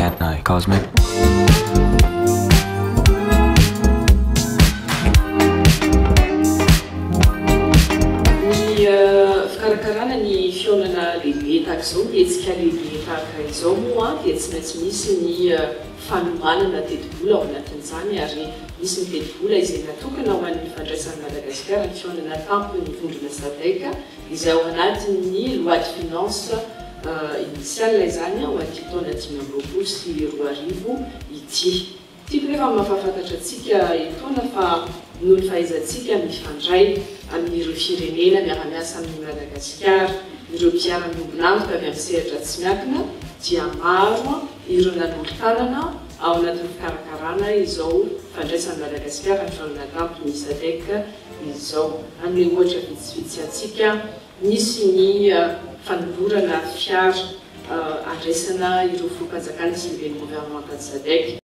at Cosmic. Fikarakarana ny fionana lehibe tahaka izao, hetsika lehibe tahaka izao moa dia tsy maintsy misy ny fanomanana teti-bola ao anatin'izany ary misy ny teti-bola izay natokana ho an'ny fandraisan'i Madagasikara ny fionana tampony vondrona SADC izay ao anatin'ny loi de finance initiale izany ho an'ity taona 2020 sy 2021 ity. Tiako rehefa mampahafantatra antsika etoana fa noho ny fahaizantsika mifandray amin'ireo firenena miara-miasa amin'ny Madagasikara, ireo mpiara-miombonantoka avy amin'ny sehatra tsy miankina dia maro ireo nanolo-tanana ao anatin'ny fikarakarana izao fandraisan'i Madagasikara ny fionana tampony SADC izao. Amin'ny ohatra vitsivitsy antsika misy ny fanolorana fiara andraisana ireo forom-panjakana sy leben'ny gouvernemental SADC.